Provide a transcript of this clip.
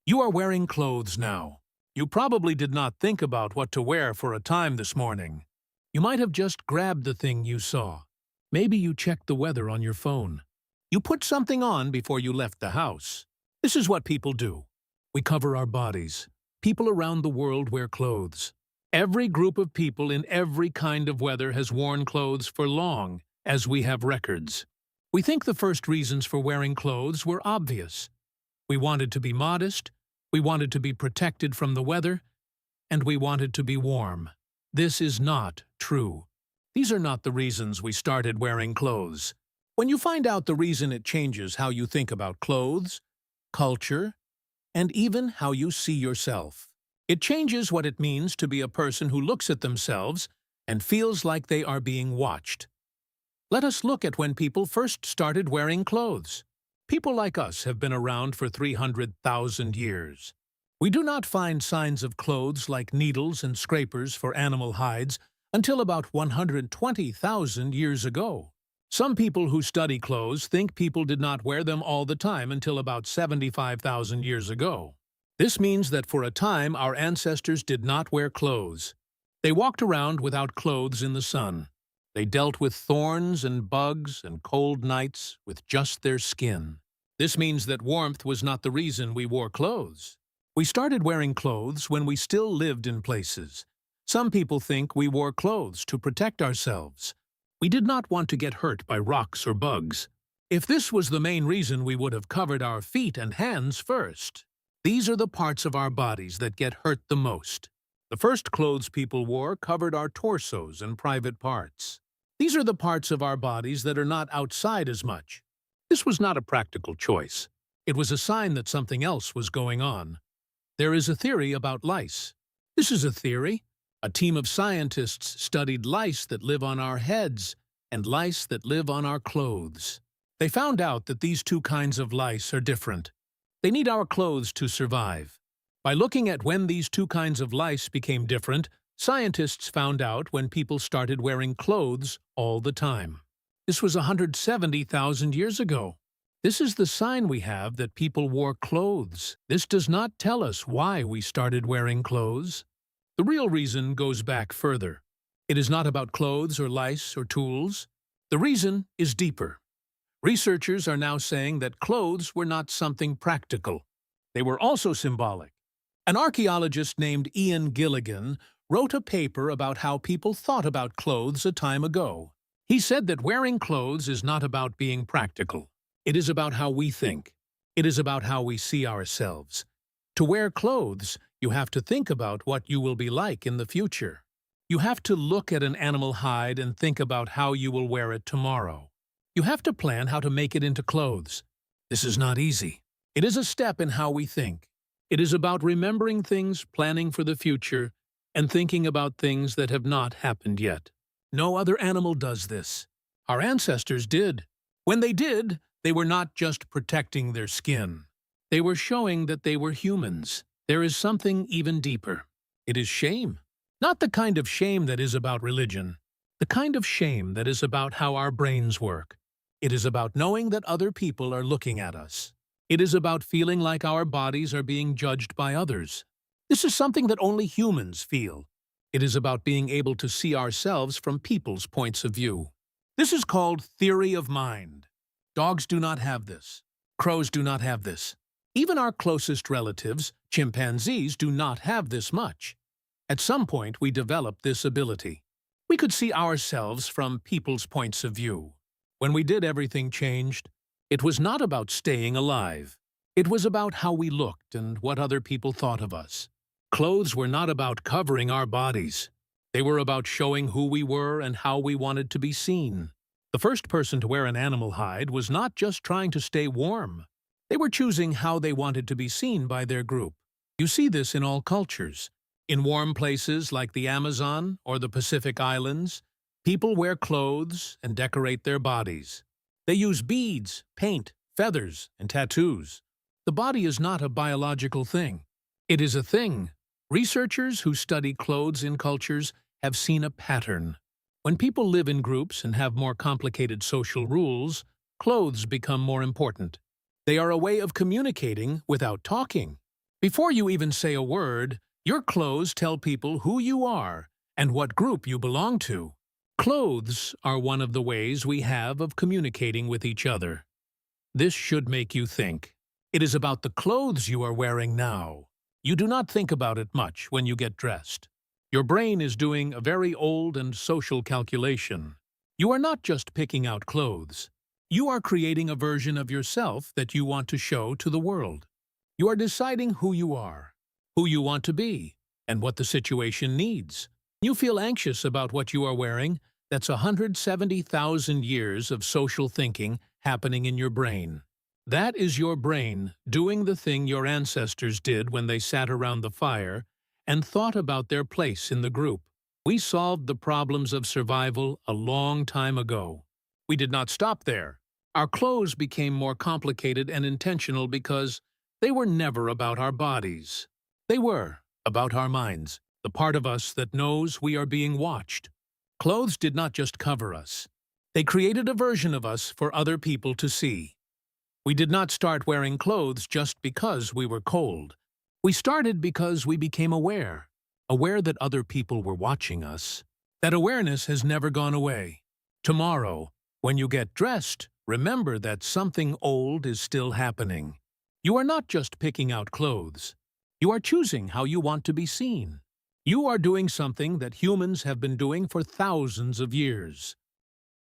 You are wearing clothes now. You probably did not think about what to wear for a time this morning. You might have just grabbed the thing you saw. Maybe you checked the weather on your phone. You put something on before you left the house. This is what people do. We cover our bodies. People around the world wear clothes. Every group of people in every kind of weather has worn clothes for long, as we have records. We think the first reasons for wearing clothes were obvious. We wanted to be modest, we wanted to be protected from the weather, and we wanted to be warm. This is not true. These are not the reasons we started wearing clothes. When you find out the reason, it changes how you think about clothes, culture, and even how you see yourself. It changes what it means to be a person who looks at themselves and feels like they are being watched. Let us look at when people first started wearing clothes. People like us have been around for 300,000 years. We do not find signs of clothes like needles and scrapers for animal hides until about 120,000 years ago. Some people who study clothes think people did not wear them all the time until about 75,000 years ago. This means that for a time our ancestors did not wear clothes. They walked around without clothes in the sun. They dealt with thorns and bugs and cold nights with just their skin. This means that warmth was not the reason we wore clothes. We started wearing clothes when we still lived in places. Some people think we wore clothes to protect ourselves. We did not want to get hurt by rocks or bugs. If this was the main reason, we would have covered our feet and hands first. These are the parts of our bodies that get hurt the most. The first clothes people wore covered our torsos and private parts. These are the parts of our bodies that are not outside as much. This was not a practical choice. It was a sign that something else was going on. There is a theory about lice. This is a theory. A team of scientists studied lice that live on our heads and lice that live on our clothes. They found out that these two kinds of lice are different. They need our clothes to survive. By looking at when these two kinds of lice became different, scientists found out when people started wearing clothes all the time. This was 170,000 years ago. This is the sign we have that people wore clothes. This does not tell us why we started wearing clothes. The real reason goes back further. It is not about clothes or lice or tools. The reason is deeper. Researchers are now saying that clothes were not something practical. They were also symbolic. An archaeologist named Gilligan wrote a paper about how people thought about clothes a time ago. He said that wearing clothes is not about being practical. It is about how we think. It is about how we see ourselves. To wear clothes, you have to think about what you will be like in the future. You have to look at an animal hide and think about how you will wear it tomorrow. You have to plan how to make it into clothes. This is not easy. It is a step in how we think. It is about remembering things, planning for the future, and thinking about things that have not happened yet. No other animal does this. Our ancestors did. When they did, they were not just protecting their skin. They were showing that they were humans. There is something even deeper. It is shame. Not the kind of shame that is about religion. The kind of shame that is about how our brains work. It is about knowing that other people are looking at us. It is about feeling like our bodies are being judged by others. This is something that only humans feel. It is about being able to see ourselves from people's points of view. This is called theory of mind. Dogs do not have this. Crows do not have this. Even our closest relatives, chimpanzees, do not have this much. At some point, we developed this ability. We could see ourselves from people's points of view. When we did, everything changed. It was not about staying alive. It was about how we looked and what other people thought of us. Clothes were not about covering our bodies. They were about showing who we were and how we wanted to be seen. The first person to wear an animal hide was not just trying to stay warm. They were choosing how they wanted to be seen by their group. You see this in all cultures. In warm places like the Amazon or the Pacific Islands, people wear clothes and decorate their bodies. They use beads, paint, feathers, and tattoos. The body is not a biological thing. It is a thing. Researchers who study clothes in cultures have seen a pattern. When people live in groups and have more complicated social rules, clothes become more important. They are a way of communicating without talking. Before you even say a word, your clothes tell people who you are and what group you belong to. Clothes are one of the ways we have of communicating with each other. This should make you think. It is about the clothes you are wearing now. You do not think about it much when you get dressed. Your brain is doing a very old and social calculation. You are not just picking out clothes. You are creating a version of yourself that you want to show to the world. You are deciding who you are, who you want to be, and what the situation needs. You feel anxious about what you are wearing. That's 170,000 years of social thinking happening in your brain. That is your brain doing the thing your ancestors did when they sat around the fire and thought about their place in the group. We solved the problems of survival a long time ago. We did not stop there. Our clothes became more complicated and intentional because they were never about our bodies. They were about our minds, the part of us that knows we are being watched. Clothes did not just cover us. They created a version of us for other people to see. We did not start wearing clothes just because we were cold. We started because we became aware that other people were watching us. That awareness has never gone away. Tomorrow, when you get dressed, remember that something old is still happening. You are not just picking out clothes. You are choosing how you want to be seen. You are doing something that humans have been doing for thousands of years.